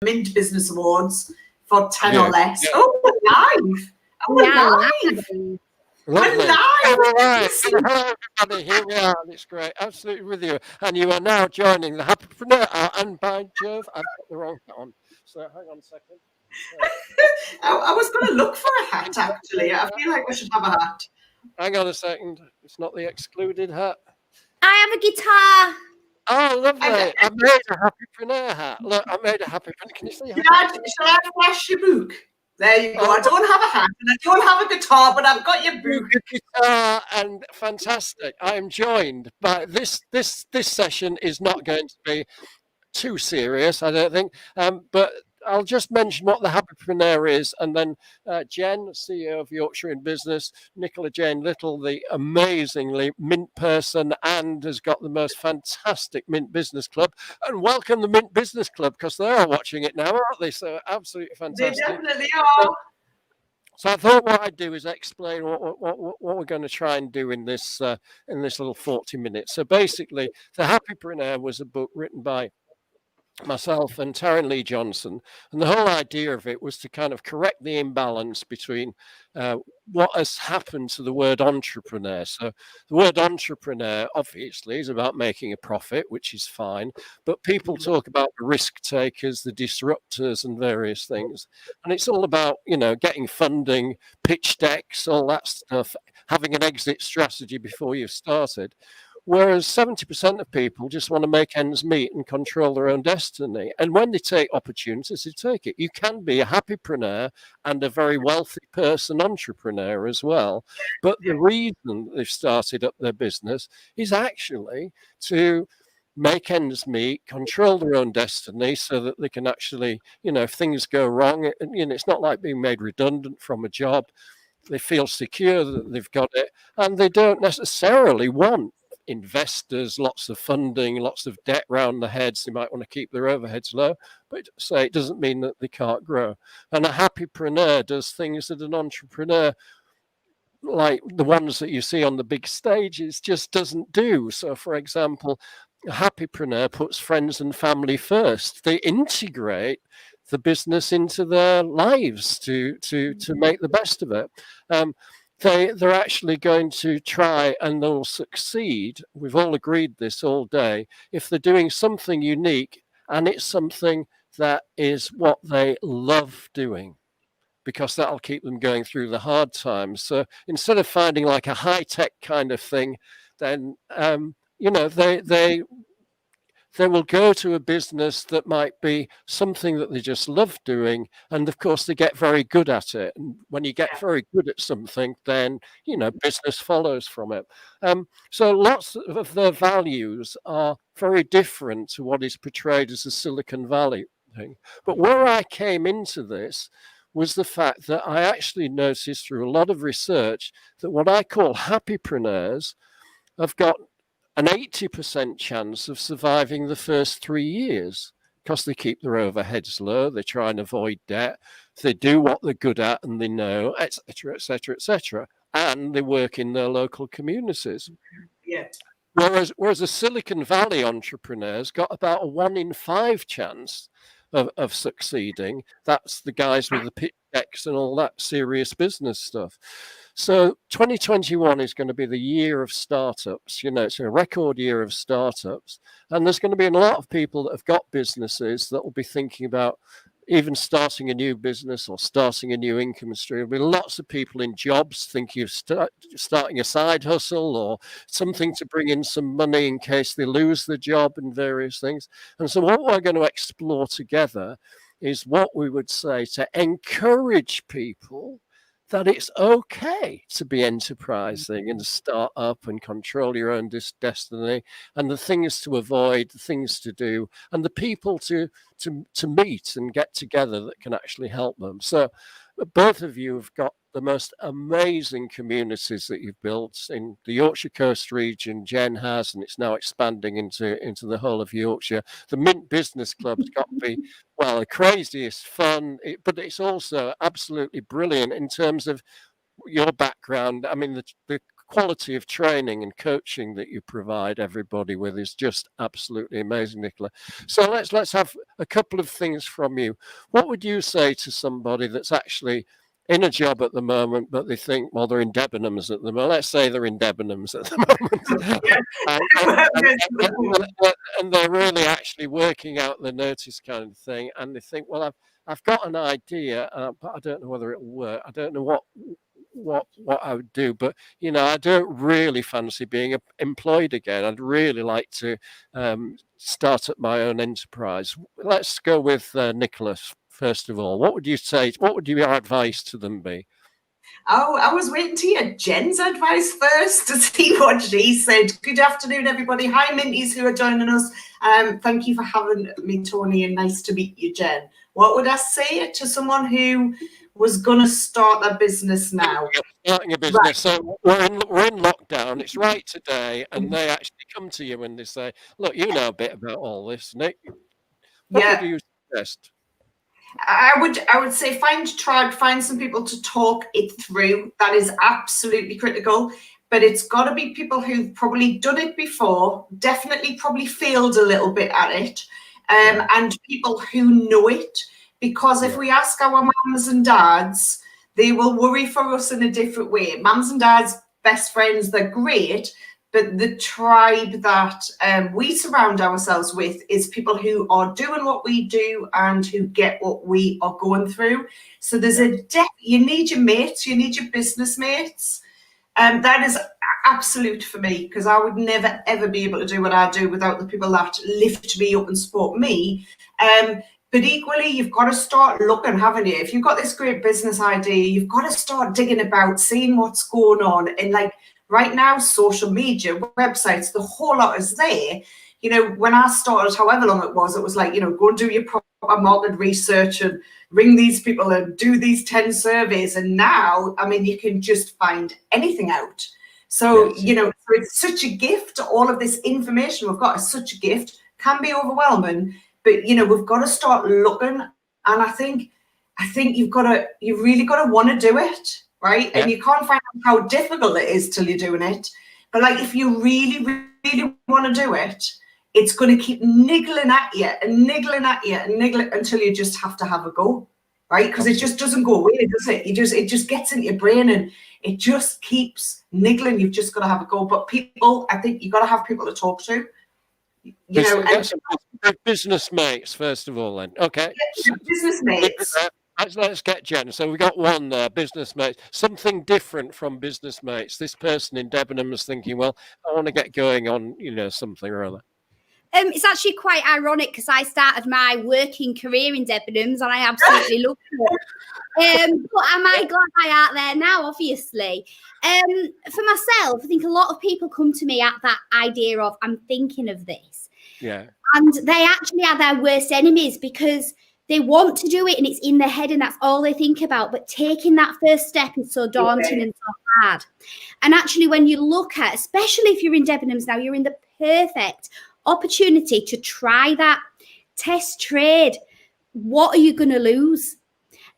Mint Business Awards for 10 Yeah, or less. yeah. Oh, we're live. Oh, we're live. Lovely. We're live. Hello, everybody. Here we are. It's great. Absolutely with you. And you are now joining the Happipreneur. And by Jove, I've got the wrong hat on. So hang on a second. I was going to look for a hat, actually. I feel like we should have a hat. Hang on a second. It's not the excluded hat. I have a guitar. Oh, lovely. I made a Happipreneur hat. Look, I made a Happipreneur. Can you see? Shall I flash your book? There you go. I don't have a hat and I don't have a guitar, but I've got your book. Guitar and fantastic. I am joined by this session is not going to be too serious, I don't think. But I'll just mention what the Happipreneur is, and then Jen, CEO of Yorkshire in Business, Nicola Jane Little, the amazingly Mint person, and has got the most fantastic Mint Business Club. And welcome the Mint Business Club, because they are watching it now, aren't they? So absolutely fantastic. They definitely are. So I thought what I'd do is explain what we're going to try and do in this little 40 minutes. So basically, The Happipreneur was a book written by myself and Taryn Lee Johnson, and the whole idea of it was to kind of correct the imbalance between what has happened to the word entrepreneur. So the word entrepreneur obviously is about making a profit, which is fine, but people talk about the risk takers, the disruptors, and various things, and it's all about, you know, getting funding, pitch decks, all that stuff, having an exit strategy before you've started. Whereas 70% of people just want to make ends meet and control their own destiny. And when they take opportunities, they take it. You can be a happypreneur and a very wealthy person entrepreneur as well. But the reason they've started up their business is actually to make ends meet, control their own destiny so that they can actually, you know, if things go wrong, it's not like being made redundant from a job. They feel secure that they've got it, and they don't necessarily want investors, lots of funding, lots of debt round the heads. They might want to keep their overheads low, but it doesn't mean that they can't grow. And a happypreneur does things that an entrepreneur, like the ones that you see on the big stages, just doesn't do. So, for example, a happypreneur puts friends and family first. They integrate the business into their lives to make the best of it. They're actually going to try, and they'll succeed. We've all agreed this all day. If they're doing something unique, and it's something that is what they love doing, because that'll keep them going through the hard times. So instead of finding like a high-tech kind of thing, then they will go to a business that might be something that they just love doing. And of course, they get very good at it. And when you get very good at something, then, business follows from it. So lots of their values are very different to what is portrayed as a Silicon Valley thing. But where I came into this was the fact that I actually noticed through a lot of research that what I call happypreneurs have got an 80% chance of surviving the first 3 years because they keep their overheads low, they try and avoid debt, they do what they're good at and they know, etc., etc., etc., and they work in their local communities. Yeah. Whereas the Silicon Valley entrepreneurs got about a 1 in 5 chance of succeeding. That's the guys with the pitch decks and all that serious business stuff. So 2021 is going to be the year of startups. It's a record year of startups. And there's going to be a lot of people that have got businesses that will be thinking about even starting a new business or starting a new income stream. There'll be lots of people in jobs thinking of starting a side hustle or something to bring in some money in case they lose the job and various things. And so what we're going to explore together is what we would say to encourage people that it's okay to be enterprising and start up and control your own destiny, and the things to avoid, the things to do, and the people to meet and get together that can actually help them. So both of you have got the most amazing communities that you've built in the Yorkshire Coast region. Jen has, and it's now expanding into the whole of Yorkshire. The Mint Business Club's got to be, well, the craziest fun, but it's also absolutely brilliant in terms of your background. I mean, the quality of training and coaching that you provide everybody with is just absolutely amazing, Nicola. So let's have a couple of things from you. What would you say to somebody that's actually in a job at the moment, but they think, well, they're in Debenhams at the moment. Let's say they're in Debenhams at the moment. and they're really actually working out the notice kind of thing. And they think, well, I've got an idea, but I don't know whether it'll work. I don't know what I would do, but I don't really fancy being employed again. I'd really like to start up my own enterprise. Let's go with Nicholas first of all. What would you say? What would your advice to them be? Oh, I was waiting to hear Jen's advice first to see what she said. Good afternoon, everybody. Hi, Minties who are joining us. Thank you for having me, Tony, and nice to meet you, Jen. What would I say to someone who was going to start their business now? Starting a business. Right. So we're in lockdown. It's right today, and they actually come to you and they say, "Look, you know a bit about all this, Nick. What would you suggest?" I would say find some people to talk it through. That is absolutely critical. But it's got to be people who've probably done it before, definitely probably failed a little bit at it, and people who know it. Because if we ask our mums and dads, they will worry for us in a different way. Mums and dads, best friends, they're great. But the tribe that we surround ourselves with is people who are doing what we do and who get what we are going through. So there's you need your mates, you need your business mates. That is absolute for me, because I would never, ever be able to do what I do without the people that lift me up and support me. But equally, you've got to start looking, haven't you? If you've got this great business idea, you've got to start digging about, seeing what's going on. And like right now, social media, websites, the whole lot is there. When I started, however long it was like, go and do your proper market research and ring these people and do these 10 surveys. And now, I mean, you can just find anything out. So, so it's such a gift. All of this information we've got is such a gift, can be overwhelming. But, we've got to start looking. And I think you really got to want to do it, right? Yeah. And you can't find out how difficult it is till you're doing it. But like, if you really, really want to do it, it's going to keep niggling at you and niggling at you and niggling until you just have to have a go, right? Because it just doesn't go away, does it? It just gets into your brain and it just keeps niggling. You've just got to have a go. But people, I think you've got to have people to talk to. Business mates, first of all, then. Okay. Yeah, business mates. Let's get Jen. So we got one there, business mates. Something different from business mates. This person in Debenhams was thinking, well, I want to get going on, something or other. It's actually quite ironic because I started my working career in Debenhams and I absolutely loved it. But am I glad I out there now? Obviously. For myself, I think a lot of people come to me at that idea of I'm thinking of this. Yeah. And they actually are their worst enemies because they want to do it and it's in their head and that's all they think about. But taking that first step is so daunting and so hard. And actually, when you look at, especially if you're in Debenhams now, you're in the perfect opportunity to try that test trade. What are you going to lose?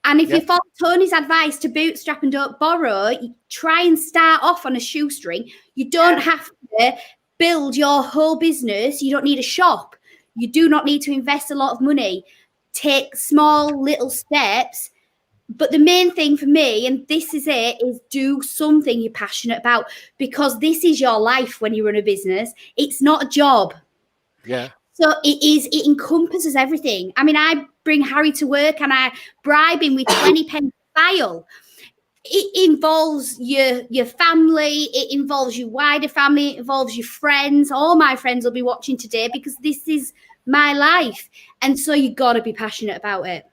And if you follow Tony's advice to bootstrap and don't borrow, you try and start off on a shoestring. You don't have to build your whole business. You don't need a shop. You do not need to invest a lot of money. Take small little steps. But the main thing for me, and this is it, is do something you're passionate about, because this is your life when you run a business. It's not a job. Yeah. So it encompasses everything. I mean, I bring Harry to work and I bribe him with 20 pence a file. It involves your family. It involves your wider family. It involves your friends. All my friends will be watching today because this is my life. And so you got to be passionate about it.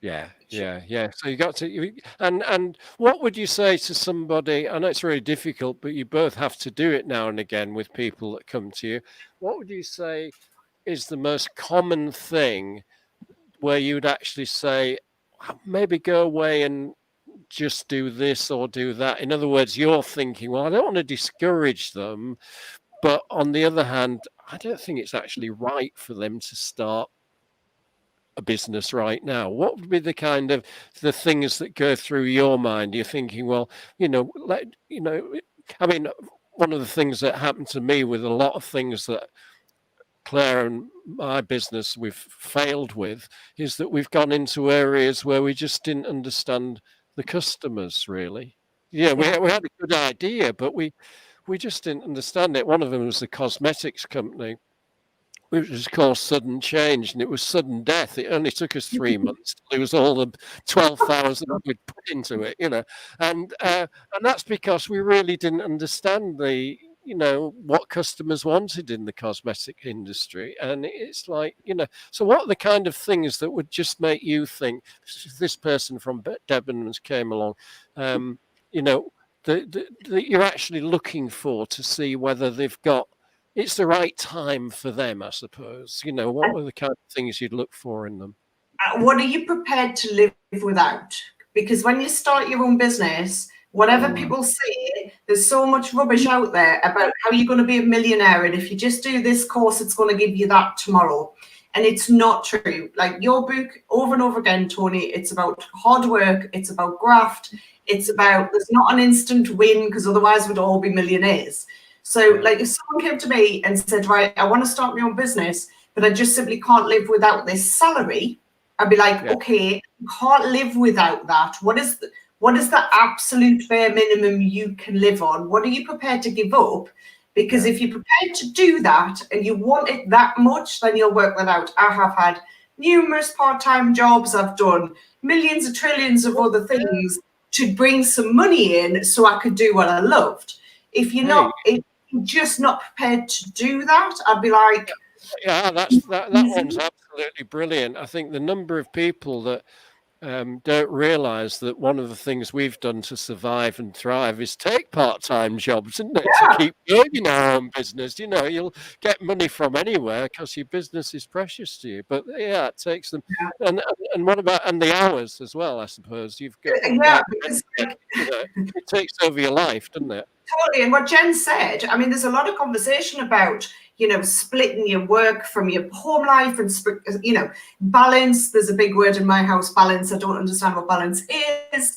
Yeah. So you got to, and what would you say to somebody? I know it's really difficult, but you both have to do it now and again with people that come to you. What would you say is the most common thing where you would actually say, maybe go away and just do this or do that? In other words, you're thinking, well, I don't want to discourage them, but on the other hand, I don't think it's actually right for them to start a business right now. What would be the kind of the things that go through your mind? You're thinking, well, I mean, one of the things that happened to me with a lot of things that Claire and my business we've failed with is that we've gone into areas where we just didn't understand the customers really. Yeah, we had a good idea, but we just didn't understand it. One of them was the cosmetics company, which was called Sudden Change, and it was sudden death. It only took us 3 months to lose all the 12,000 we'd put into it, and that's because we really didn't understand what customers wanted in the cosmetic industry. And it's like, so what are the kind of things that would just make you think, this person from Debenhams came along, that you're actually looking for to see whether they've got, it's the right time for them, I suppose. What were the kind of things you'd look for in them? What are you prepared to live without? Because when you start your own business, whatever people say, there's so much rubbish out there about how you're going to be a millionaire, and if you just do this course, it's going to give you that tomorrow. And it's not true. Like your book, over and over again, Tony, it's about hard work, it's about graft, it's about, there's not an instant win, because otherwise we'd all be millionaires. So like if someone came to me and said, right, I want to start my own business, but I just simply can't live without this salary, I'd be like, okay, you can't live without that. What is the absolute bare minimum you can live on? What are you prepared to give up? Because if you're prepared to do that and you want it that much, then you'll work that out. I have had numerous part-time jobs. I've done millions of trillions of other things to bring some money in so I could do what I loved. If you're just not prepared to do that, I'd be like, that one's absolutely brilliant. I think the number of people that don't realize that one of the things we've done to survive and thrive is take part-time jobs, isn't it? To keep going our own business. You'll get money from anywhere because your business is precious to you. But it takes them. And what about the hours as well? I suppose you've got because it takes over your life, doesn't it? Totally. And what Jen said, I mean, there's a lot of conversation about, splitting your work from your home life and, balance. There's a big word in my house, balance. I don't understand what balance is,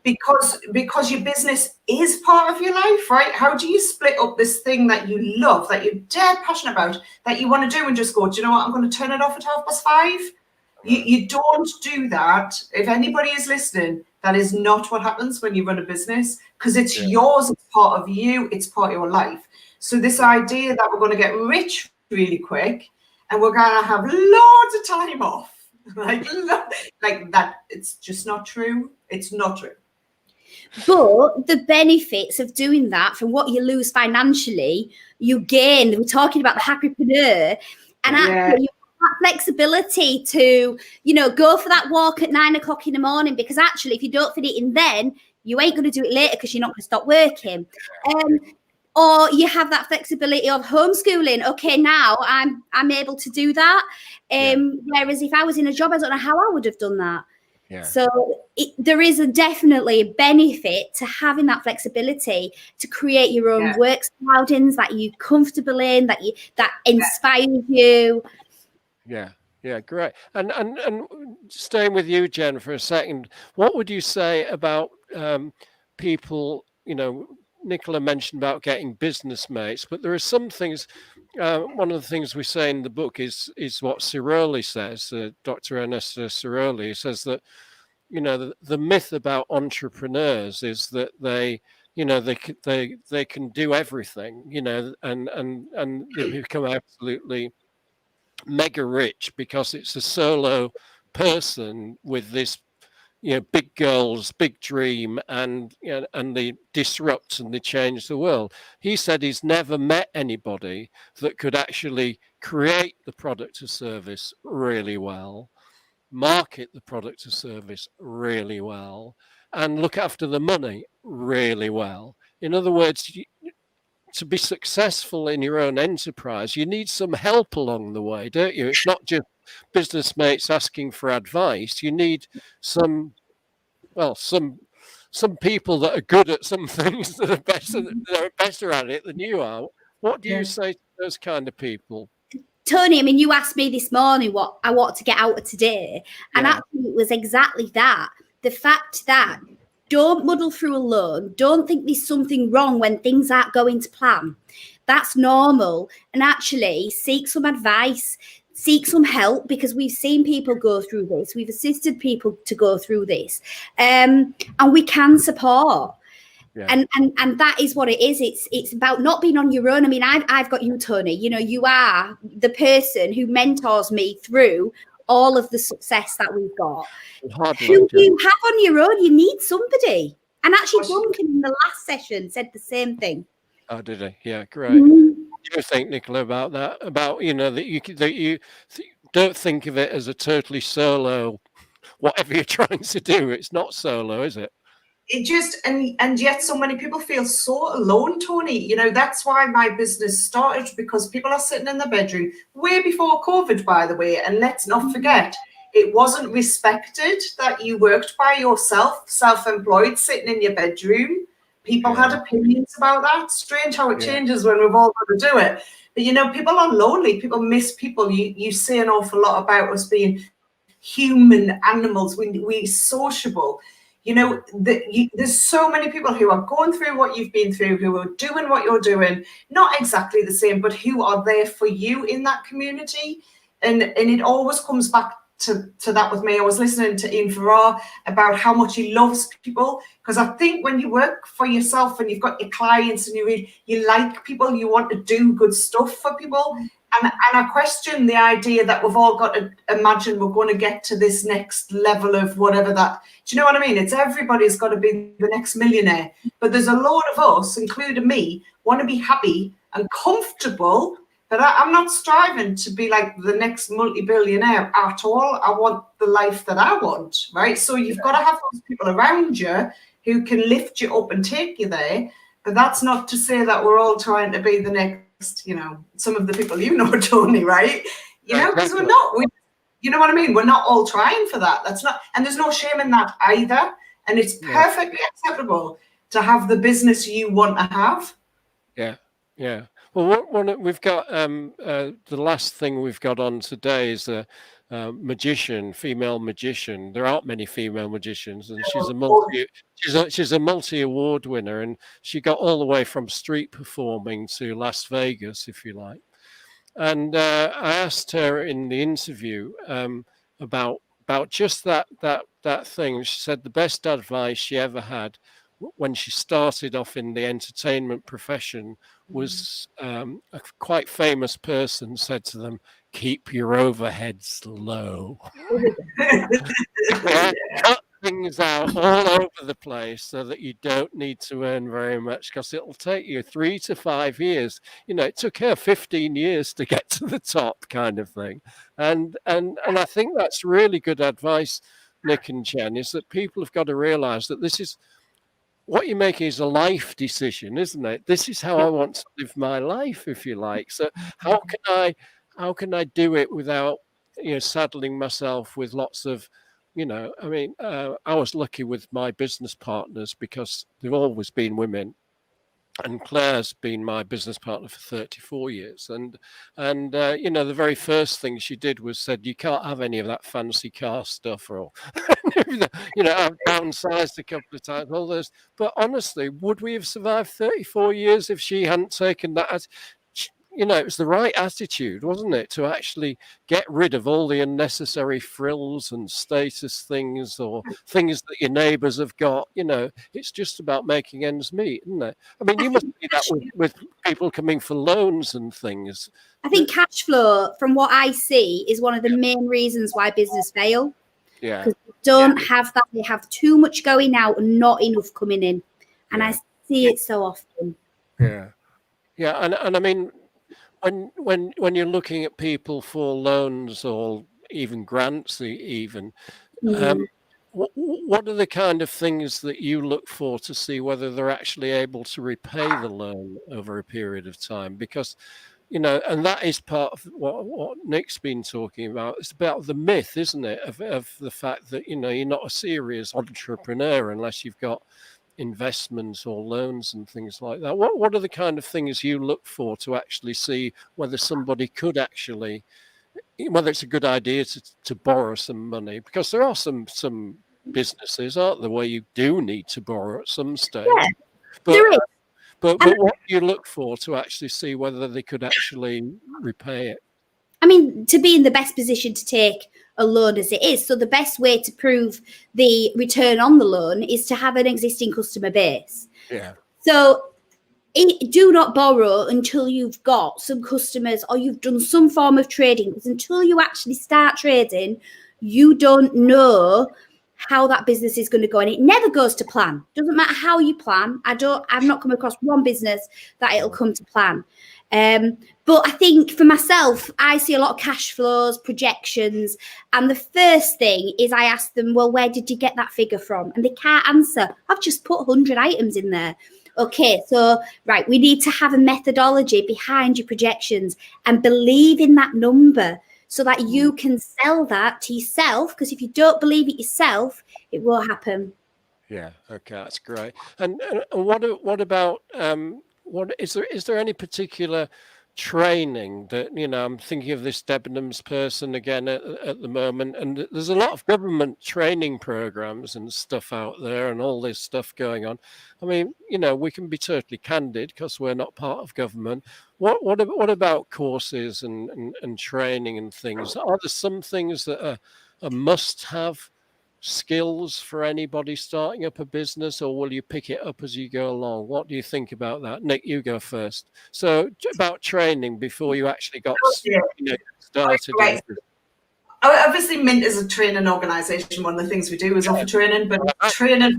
because your business is part of your life, right? How do you split up this thing that you love, that you're dead passionate about, that you want to do and just go, do you know what? I'm going to turn it off at 5:30. You don't do that. If anybody is listening, that is not what happens when you run a business, because it's yours, it's part of you, it's part of your life. So this idea that we're going to get rich really quick and we're going to have loads of time off, like that, it's just not true. It's not true. But the benefits of doing that, from what you lose financially, you gain. We're talking about the Happipreneur, and actually that flexibility to, go for that walk at 9 o'clock in the morning, because actually if you don't fit it in then, you ain't going to do it later because you're not going to stop working. Or you have that flexibility of homeschooling. Okay, now I'm able to do that. Whereas if I was in a job, I don't know how I would have done that. Yeah. So there is definitely a benefit to having that flexibility to create your own work surroundings that you're comfortable in, that inspires you. Yeah, great. And staying with you, Jen, for a second, what would you say about people, Nicola mentioned about getting business mates, but there are some things, one of the things we say in the book is what Ciroli says, Dr. Ernesto Ciroli says that, the myth about entrepreneurs is that they can do everything, and they become absolutely mega rich because it's a solo person with this big goals, big dream, and they disrupt and they change the world. He said he's never met anybody that could actually create the product or service really well, market the product or service really well, and look after the money really well. In other words, to be successful in your own enterprise, you need some help along the way, don't you? It's not just business mates asking for advice. You need some people that are good at some things that are better at it than you are. What do you say to those kind of people? Tony, I mean, you asked me this morning what I want to get out of today, and actually it was exactly that. The fact that don't muddle through a loan. Don't think there's something wrong when things aren't going to plan. That's normal. And actually seek some advice, seek some help, because we've seen people go through this. We've assisted people to go through this. And we can support. Yeah. And that is what it is. It's about not being on your own. I mean, I've got you, Tony. You know, you are the person who mentors me through all of the success that we've got. Who you have on your own, you need somebody. And actually, Duncan in the last session said the same thing. Oh, did he? Yeah, great. What do you think, Nicola, about that? About, you know, that you don't think of it as a totally solo, whatever you're trying to do. It's not solo, is it? It just, and yet so many people feel so alone, Tony. You know, that's why my business started, because people are sitting in the bedroom way before COVID, by the way. And let's not forget, it wasn't respected that you worked by yourself, self-employed, sitting in your bedroom. People had opinions about that. Strange how it changes when we've all got to do it. But, you know, people are lonely. People miss people. You say an awful lot about us being human animals. We sociable. You know, there's so many people who are going through what you've been through, who are doing what you're doing, not exactly the same, but who are there for you in that community. And it always comes back to that with me. I was listening to Ian Farrar about how much he loves people, because I think when you work for yourself and you've got your clients and you like people, you want to do good stuff for people. And I question the idea that we've all got to imagine we're going to get to this next level of whatever that, do you know what I mean? It's everybody's got to be the next millionaire. But there's a load of us, including me, want to be happy and comfortable. But I'm not striving to be like the next multi-billionaire at all. I want the life that I want, right? So you've got to have those people around you who can lift you up and take you there. But that's not to say that we're all trying to be the next, you know, some of the people you know, Tony, right? You know, because we're not, you know what I mean? We're not all trying for that. That's not, and there's no shame in that either. And it's perfectly acceptable to have the business you want to have. Yeah, yeah. Well, we've got the last thing we've got on today is a magician, female magician. There aren't many female magicians, and she's a multi-award winner, and she got all the way from street performing to Las Vegas, if you like. And I asked her in the interview about just that thing. She said the best advice she ever had when she started off in the entertainment profession was a quite famous person said to them, keep your overheads low. Cut things out all over the place so that you don't need to earn very much, because it'll take you 3 to 5 years. You know, it took her 15 years to get to the top, kind of thing. And I think that's really good advice, Nick and Jen, is that people have got to realize that this is what you're making is a life decision, isn't it? This is how I want to live my life, if you like. So how can I do it without, you know, saddling myself with lots of, you know, I mean, I was lucky with my business partners because they've always been women. And Claire's been my business partner for 34 years. And you know, the very first thing she did was said, you can't have any of that fancy car stuff, or, you know, I've downsized a couple of times, all this. But honestly, would we have survived 34 years if she hadn't taken that? You know, it was the right attitude, wasn't it, to actually get rid of all the unnecessary frills and status things or things that your neighbours have got. You know, it's just about making ends meet, isn't it? I mean, you must see that with people coming for loans and things. I think cash flow, from what I see, is one of the main reasons why business fail. Yeah. Because they don't have that. They have too much going out and not enough coming in. And I see it so often. Yeah. Yeah. And I mean, when you're looking at people for loans or even grants, even what are the kind of things that you look for to see whether they're actually able to repay the loan over a period of time? Because, you know, and that is part of what Nick's been talking about. It's about the myth, isn't it, of the fact that, you know, you're not a serious entrepreneur unless you've got investments or loans and things like that. What are the kind of things you look for to actually see whether somebody could actually, whether it's a good idea to borrow some money? Because there are some businesses, aren't there, where you do need to borrow at some stage? Yeah, but, there is. But what do you look for to actually see whether they could actually repay it? I mean, to be in the best position to take a loan as it is. So the best way to prove the return on the loan is to have an existing customer base. Yeah. So do not borrow until you've got some customers or you've done some form of trading, because until you actually start trading, you don't know how that business is going to go, and it never goes to plan. Doesn't matter how you plan. I've not come across one business that it'll come to plan. But I think for myself, I see a lot of cash flows, projections, and the first thing is I ask them, well, where did you get that figure from? And they can't answer. I've just put 100 items in there. Okay, so, right, we need to have a methodology behind your projections and believe in that number so that you can sell that to yourself, because if you don't believe it yourself, it won't happen. Yeah, okay, that's great. And what about, what is there any particular training that, I'm thinking of this Debenhams person again at the moment, and there's a lot of government training programs and stuff out there and all this stuff going on. I mean, we can be totally candid because we're not part of government. What about courses and training and things? Are there some things that are must-have skills for anybody starting up a business, or will you pick it up as you go along? What do you think about that? Nick, you go first. So about training before you actually got started. Right. Obviously, Mint is a training organisation. One of the things we do is offer training, but training,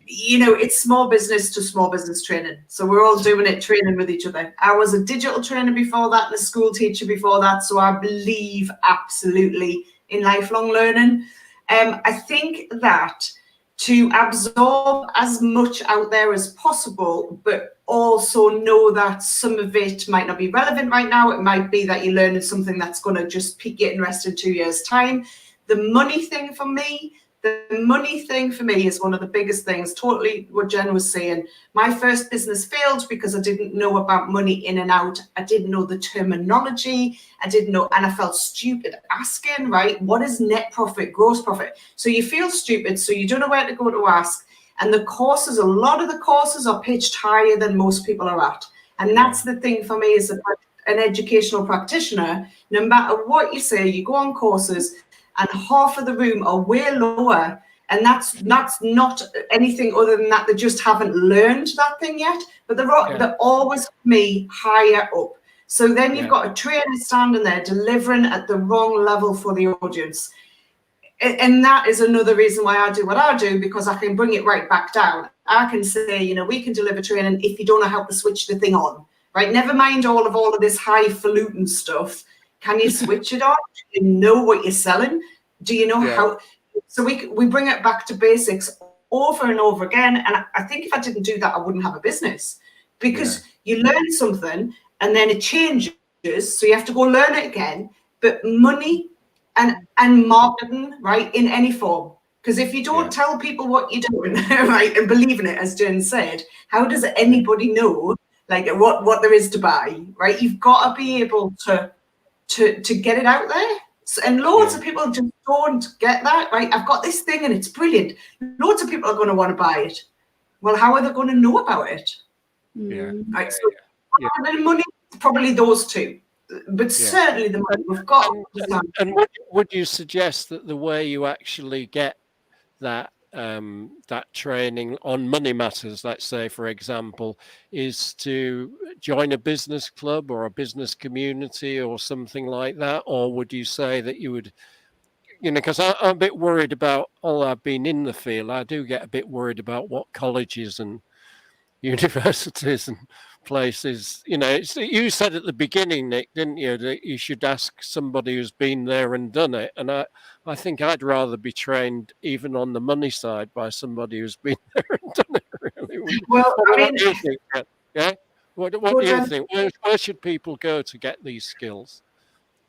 it's small business to small business training. So we're all doing it, training with each other. I was a digital trainer before that and a school teacher before that. So I believe absolutely in lifelong learning. I think that to absorb as much out there as possible, but also know that some of it might not be relevant right now. It might be that you're learning something that's going to just pique your interest in 2 years' time. The money thing for me is one of the biggest things, totally what Jen was saying. My first business failed because I didn't know about money in and out. I didn't know the terminology. I didn't know, and I felt stupid asking, right? What is net profit, gross profit? So you feel stupid, so you don't know where to go to ask. And the courses, a lot of the courses are pitched higher than most people are at. And that's the thing for me as an educational practitioner. No matter what you say, you go on courses, and half of the room are way lower, and that's not anything other than that they just haven't learned that thing yet, but they're always, for me, higher up. So then you've got a trainer standing there delivering at the wrong level for the audience, and that is another reason why I do what I do, because I can bring it right back down. I can say, we can deliver training if you don't know how to switch the thing on, right? Never mind all of this highfalutin stuff. Can you switch it on? Do you know what you're selling? Do you know how? So we bring it back to basics over and over again. And I think if I didn't do that, I wouldn't have a business, because you learn something and then it changes. So you have to go learn it again. But money and marketing, right, in any form. Because if you don't tell people what you're doing, right, and believe in it, as Jen said, how does anybody know, like, what there is to buy, right? You've got to be able to get it out there. So, and loads of people just don't get that, right? I've got this thing and it's brilliant. Loads of people are going to want to buy it. Well, how are they going to know about it? Right. So money, probably those two, but certainly the money we've got. And would you suggest that the way you actually get that that training on money matters, let's say, for example, is to join a business club or a business community or something like that? Or would you say that you would, because I'm a bit worried about, I've been in the field, I do get a bit worried about what colleges and universities and places, you said at the beginning, Nick, didn't you, that you should ask somebody who's been there and done it. And I think I'd rather be trained even on the money side by somebody who's been there and done it, really. Well, what do you think? Yeah? What do you think? Where should people go to get these skills?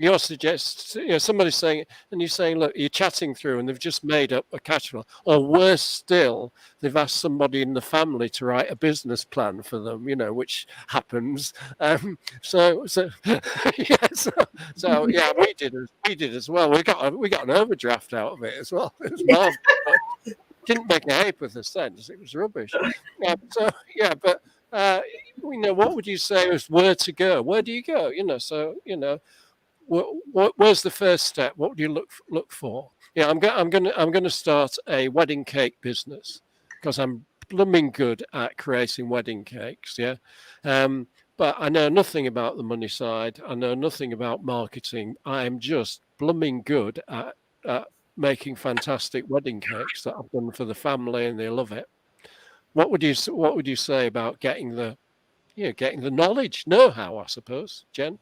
You're suggesting, somebody's saying, and you're saying, look, you're chatting through and they've just made up a cash flow. Or worse still, they've asked somebody in the family to write a business plan for them, which happens. So we did as well. We got an overdraft out of it as well. It was marvelous. didn't make a heap of the sense. It was rubbish. So yeah, but what would you say is where to go? Where do you go? Where's the first step? What would you look for? Yeah, I'm going to start a wedding cake business because I'm blooming good at creating wedding cakes. Yeah, but I know nothing about the money side. I know nothing about marketing. I am just blooming good at making fantastic wedding cakes that I've done for the family, and they love it. What would you say about getting the knowledge, know-how, I suppose, Jen?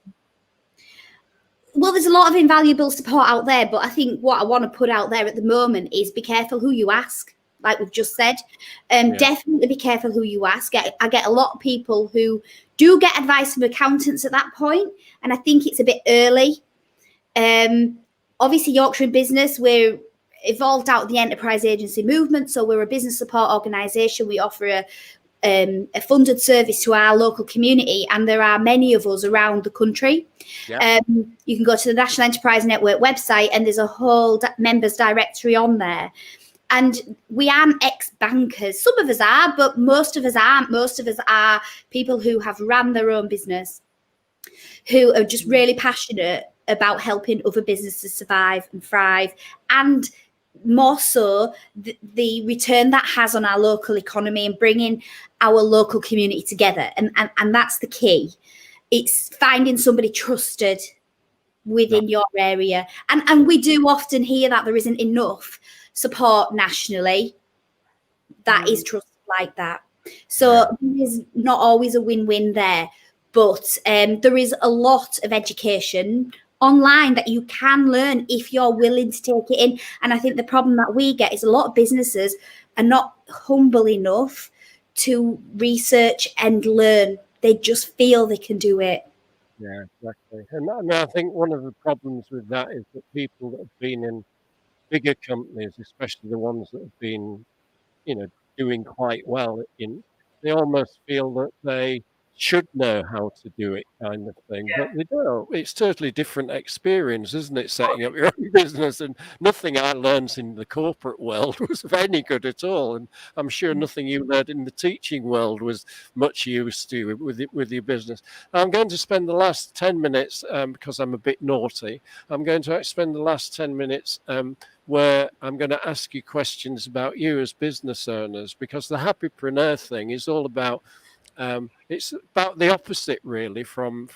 Well, there's a lot of invaluable support out there, but I think what I want to put out there at the moment is be careful who you ask, like we've just said. Definitely be careful who you ask. I get a lot of people who do get advice from accountants at that point, and I think it's a bit early. Obviously, Yorkshire in Business, we're evolved out of the enterprise agency movement, so we're a business support organisation. We offer a funded service to our local community, and there are many of us around the country. Yeah. You can go to the National Enterprise Network website, and there's a whole members directory on there. And we aren't ex-bankers. Some of us are, but most of us aren't. Most of us are people who have ran their own business, who are just really passionate about helping other businesses survive and thrive, and more so the return that has on our local economy and bringing our local community together. And that's the key. It's finding somebody trusted within your area. And we do often hear that there isn't enough support nationally that is trusted like that. So there is not always a win-win there. But there is a lot of education online that you can learn if you're willing to take it in. And I think the problem that we get is a lot of businesses are not humble enough to research and learn. They just feel they can do it. Yeah, exactly. And I think one of the problems with that is that people that have been in bigger companies, especially the ones that have been, doing quite well, they almost feel that they should know how to do it, kind of thing, but they don't. It's totally different experience, isn't it, setting up your own business? And nothing I learned in the corporate world was of any good at all, and I'm sure nothing you learned in the teaching world was much use to with your business. I'm going to spend the last 10 minutes, because I'm a bit naughty, I'm going to spend the last 10 minutes where I'm going to ask you questions about you as business owners, because the Happipreneur thing is all about it's about the opposite, really, from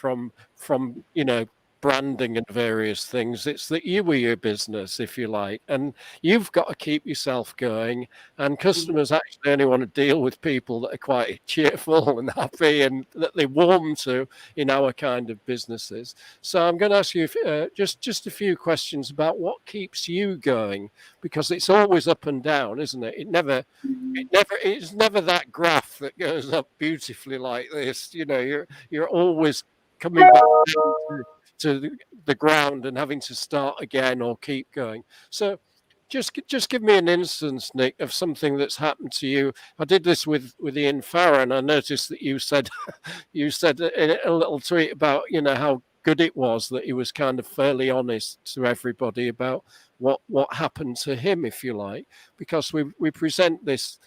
branding and various things. It's that you were your business, if you like, and you've got to keep yourself going. And customers actually only want to deal with people that are quite cheerful and happy and that they warm to in our kind of businesses. So I'm going to ask you just a few questions about what keeps you going, because it's always up and down, isn't it? It's never that graph that goes up beautifully like this. You're always coming back to the ground and having to start again or keep going. So just give me an instance, Nick, of something that's happened to you. I did this with Ian Farrer, and I noticed that you said in a little tweet about how good it was that he was kind of fairly honest to everybody about what happened to him, if you like, because we present this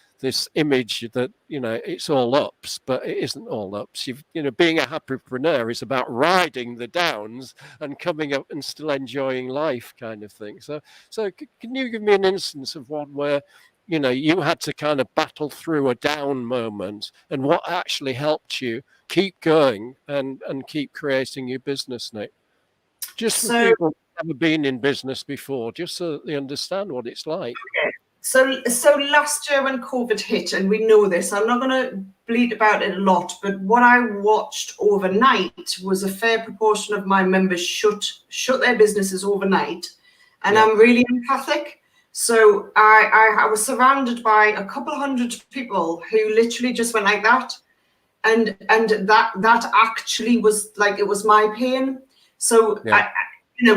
image that it's all ups, but it isn't all ups. Being a happypreneur is about riding the downs and coming up and still enjoying life, kind of thing. So can you give me an instance of one where you had to kind of battle through a down moment, and what actually helped you keep going and keep creating your business, Nick? Just for people who've never been in business before, just so that they understand what it's like. So last year when COVID hit, and we know this, I'm not going to bleat about it a lot, but what I watched overnight was a fair proportion of my members shut their businesses overnight. And I'm really empathic. So I was surrounded by a couple hundred people who literally just went like that. And that actually was like, it was my pain. So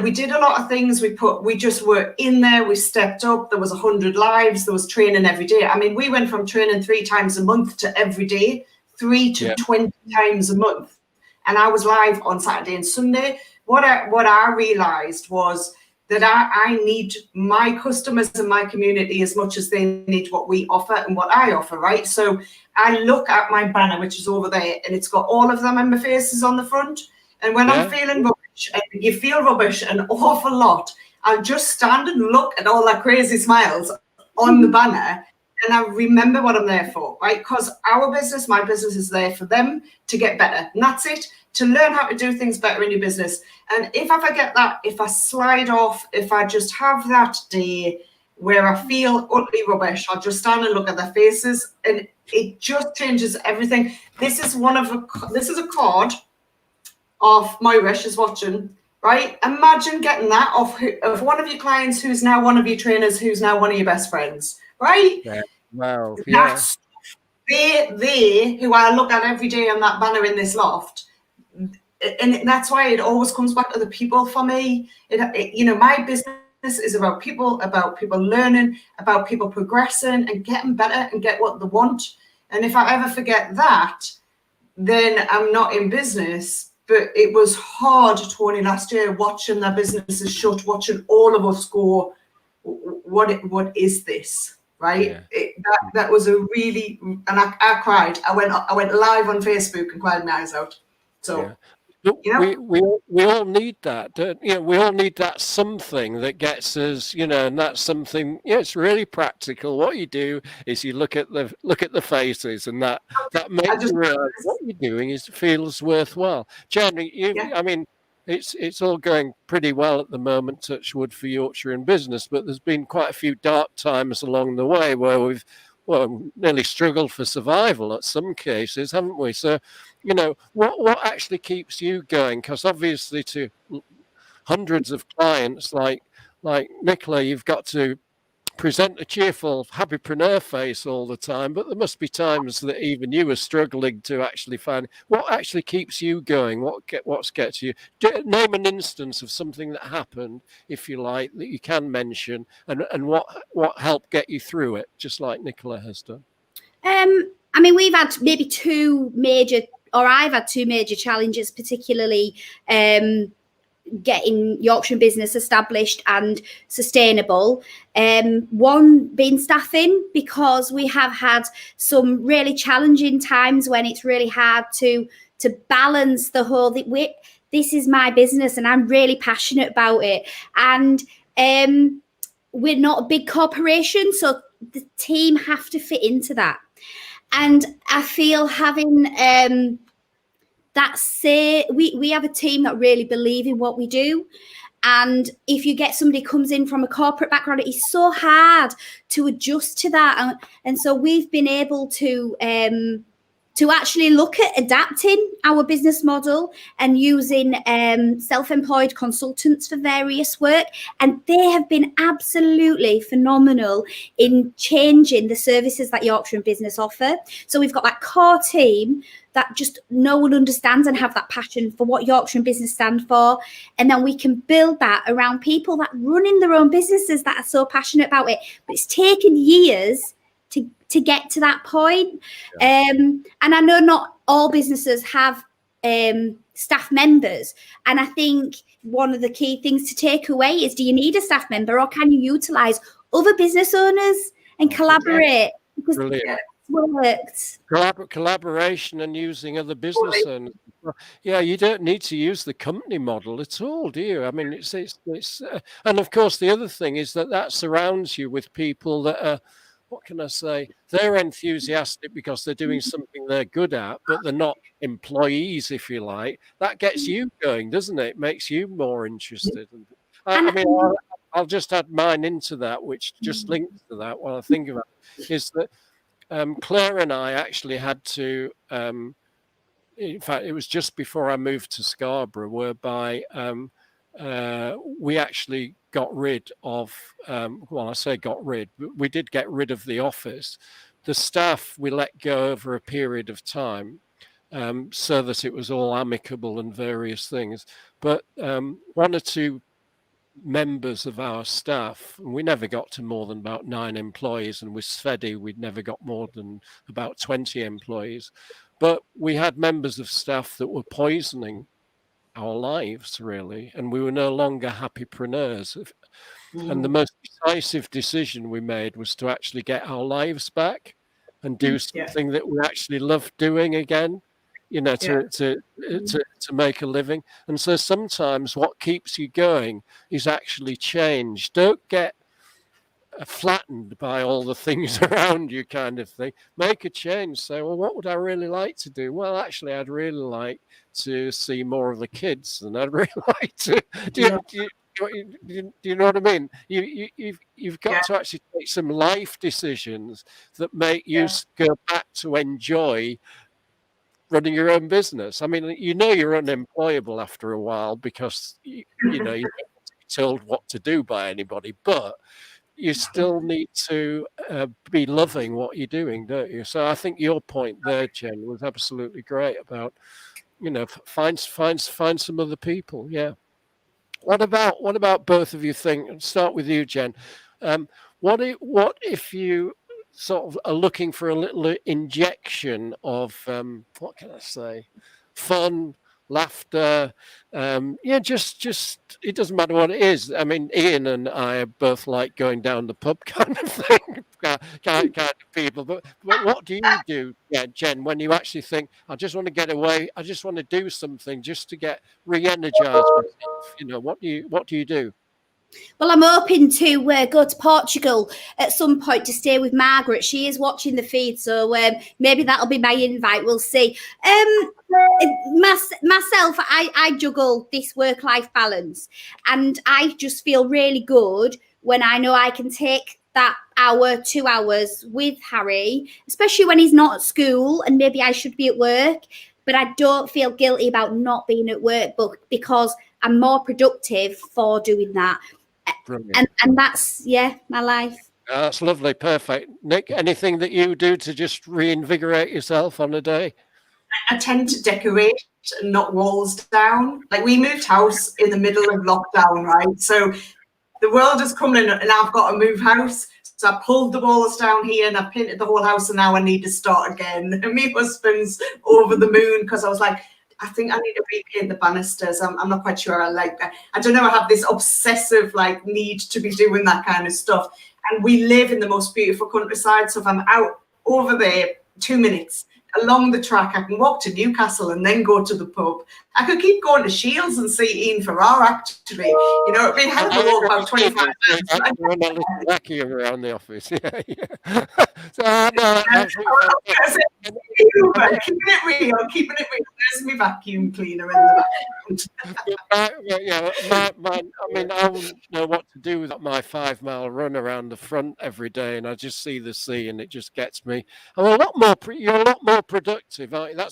we did a lot of things. We just were in there. We stepped up. There was 100 lives. There was training every day. I mean, we went from training 3 times a month to every day, 3 to 20 times a month. And I was live on Saturday and Sunday. What I realized was that I need my customers and my community as much as they need what we offer and what I offer, right? So I look at my banner, which is over there, and it's got all of them and my faces on the front. And when I'm feeling rubbish, and you feel rubbish an awful lot, I'll just stand and look at all that crazy smiles on the banner, and I remember what I'm there for, right? Because our business, my business, is there for them to get better. And that's it, to learn how to do things better in your business. And if I forget that, if I slide off, if I just have that day where I feel utterly rubbish, I'll just stand and look at their faces, and it just changes everything. This is a card of Moirish is watching, right? Imagine getting that of one of your clients who's now one of your trainers, who's now one of your best friends, right? Yeah. Wow. Yeah. That's they who I look at every day on that banner in this loft. And that's why it always comes back to the people for me. My business is about people learning, about people progressing and getting better and get what they want. And if I ever forget that, then I'm not in business. But it was hard, Tony, last year, watching their businesses shut, watching all of us go, what is this? Right? Yeah. That was a really, and I cried. I went live on Facebook and cried my eyes out. So. Yeah. We all need that. We all need that something that gets us, and that's something. Yeah, it's really practical. What you do is you look at the faces, and that makes you realize what you're doing feels worthwhile. Jen, I mean, it's all going pretty well at the moment, touch wood, for Yorkshire in business, but there's been quite a few dark times along the way where we've nearly struggled for survival at some cases, haven't we? So, what actually keeps you going? Because obviously, to hundreds of clients like Nicola, you've got to present a cheerful, happypreneur face all the time. But there must be times that even you are struggling to actually find what actually keeps you going. What gets you? Name an instance of something that happened, if you like, that you can mention, and what helped get you through it, just like Nicola has done. I mean, we've had maybe I've had two major challenges, particularly getting Yorkshire business established and sustainable. One being staffing, because we have had some really challenging times when it's really hard to balance the whole this is my business and I'm really passionate about it. And we're not a big corporation, so the team have to fit into that. And I feel having we have a team that really believe in what we do. And if you get somebody comes in from a corporate background, it is so hard to adjust to that. And so we've been able to actually look at adapting our business model and using self-employed consultants for various work. And they have been absolutely phenomenal in changing the services that Yorkshire Business offer. So we've got that core team that just no one understands and have that passion for what Yorkshire Business stand for. And then we can build that around people that run in their own businesses that are so passionate about it. But it's taken years to get to that point. Yeah. And I know not all businesses have staff members. And I think one of the key things to take away is, do you need a staff member, or can you utilize other business owners and collaborate? Because brilliant. Worked. Collaboration and using other business owners. Yeah, you don't need to use the company model at all, do you? I mean, it's and of course the other thing is that surrounds you with people that are, what can I say? They're enthusiastic because they're doing something they're good at, but they're not employees, if you like. That gets you going, doesn't it? Makes you more interested. I mean, I'll just add mine into that, which just links to that while I think about it, is that Claire and I actually had to, in fact, it was just before I moved to Scarborough, whereby we actually got rid of, I say got rid, we did get rid of the office. The staff we let go over a period of time so that it was all amicable and various things. But one or two members of our staff, and we never got to more than about 9 employees, and with Svedi we'd never got more than about 20 employees, but we had members of staff that were poisoning our lives, really, and we were no longer happypreneurs. And the Mm. most decisive decision we made was to actually get our lives back and do Yeah. something that we actually love doing again, you know, Yeah. to make a living. And so sometimes what keeps you going is actually change. Don't get flattened by all the things around you, kind of thing. Make a change. Say, well, what would I really like to do? Well, actually, I'd really like to see more of the kids, and I'd really like to Yeah. do you know what I mean? You've got Yeah. to actually take some life decisions that make you Yeah. go back to enjoy running your own business. I mean, you know, you're unemployable after a while because you know you don't want to be told what to do by anybody, but you still need to be loving what you're doing, don't you? So I think your point there, Jen, was absolutely great about, you know, find some other people. Yeah. What about both of you think? And start with you, Jen. What if you sort of are looking for a little injection of what can I say, fun, laughter? Yeah, just it doesn't matter what it is. I mean, Ian and I are both like going down the pub kind of thing, kind of people. But what do you do, yeah, Jen, when you actually think, I just want to get away, I just want to do something just to get re-energized myself? You know, what do you do? Well, I'm hoping to go to Portugal at some point to stay with Margaret. She is watching the feed, so maybe that'll be my invite. We'll see. Myself, I juggle this work-life balance, and I just feel really good when I know I can take that hour, 2 hours with Harry, especially when he's not at school and maybe I should be at work. But I don't feel guilty about not being at work, but because I'm more productive for doing that. Brilliant. And that's, yeah, my life. That's lovely. Perfect. Nick, anything that you do to just reinvigorate yourself on a day? I tend to decorate and knock walls down. Like, we moved house in the middle of lockdown, right? So the world is coming in and I've got to move house. So I pulled the walls down here and I painted the whole house, and now I need to start again. And my husband's over the moon because I was like, I think I need to repaint the banisters. I'm not quite sure I like that. I don't know, I have this obsessive like need to be doing that kind of stuff. And we live in the most beautiful countryside. So if I'm out over there 2 minutes along the track, I can walk to Newcastle and then go to the pub. I could keep going to Shields and see Ian Farrar, actually. You know, it'd be a hell of a walk, about 25 minutes. I run a little vacuum around the office. Yeah, yeah. So, no, keeping it real. There's my vacuum cleaner in the background. yeah, I mean, I wouldn't know what to do with my 5-mile run around the front every day, and I just see the sea, and it just gets me. I'm a lot more. You're a lot more productive, aren't you?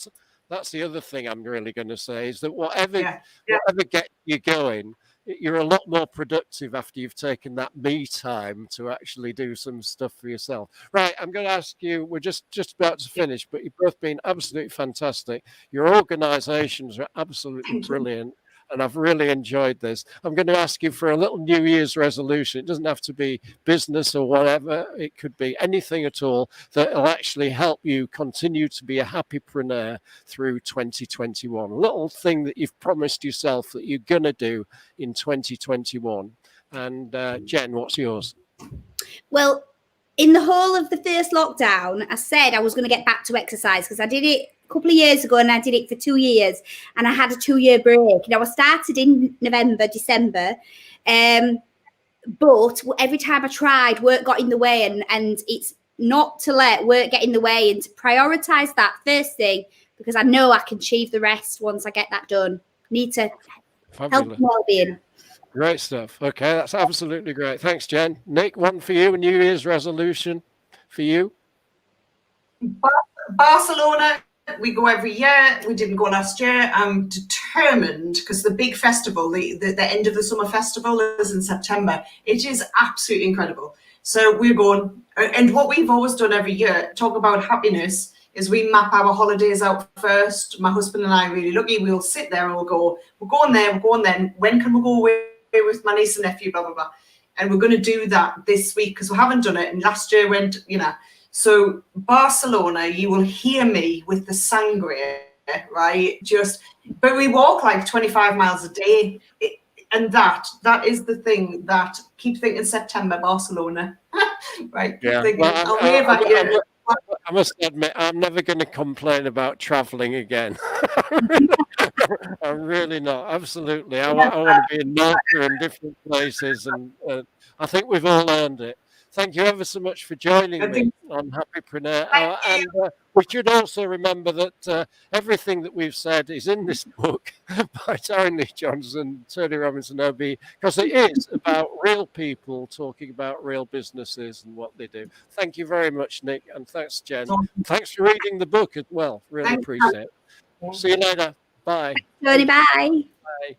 That's the other thing I'm really going to say is that whatever gets you going, you're a lot more productive after you've taken that me time to actually do some stuff for yourself. Right, I'm going to ask you, we're just about to finish, but you've both been absolutely fantastic. Your organizations are absolutely brilliant. And I've really enjoyed this. I'm going to ask you for a little New Year's resolution. It doesn't have to be business or whatever. It could be anything at all that will actually help you continue to be a happypreneur through 2021. A little thing that you've promised yourself that you're going to do in 2021. And Jen, what's yours? Well, in the whole of the first lockdown, I said I was going to get back to exercise because I did it a couple of years ago and I did it for 2 years and I had a 2-year break. Now I started in November, December, but every time I tried, work got in the way, and it's not to let work get in the way and to prioritize that first thing, because I know I can achieve the rest once I get that done. Need to help well-being. Great stuff. Okay, that's absolutely great. Thanks, Jen. Nick, one for you, a New Year's resolution for you? Barcelona, we go every year. We didn't go last year. I'm determined, because the big festival, the end of the summer festival is in September. It is absolutely incredible. So we're going. And what we've always done every year, talk about happiness, is we map our holidays out first. My husband and I are really lucky. We'll sit there and we're going there, we're going then. When can we go away with my niece and nephew, blah, blah, blah. And we're going to do that this week because we haven't done it. And last year went, you know. So Barcelona, you will hear me with the sangria, right? Just but we walk like 25 miles a day. And that is the thing that keep thinking September, Barcelona. Right. Keep Yeah. thinking, Well, I'll wave at you. I must admit, I'm never going to complain about traveling again. I'm really not. Absolutely. I want to be in nature and different places. And I think we've all earned it. Thank you ever so much for joining I me think on Happypreneur. And we should also remember that everything that we've said is in this book by Tony Johnson, Tony Robinson OB, because it is about real people talking about real businesses and what they do. Thank you very much, Nick. And thanks, Jen. Thanks for reading the book as well. Really appreciate it. See you later. Bye. Tony, bye. Bye.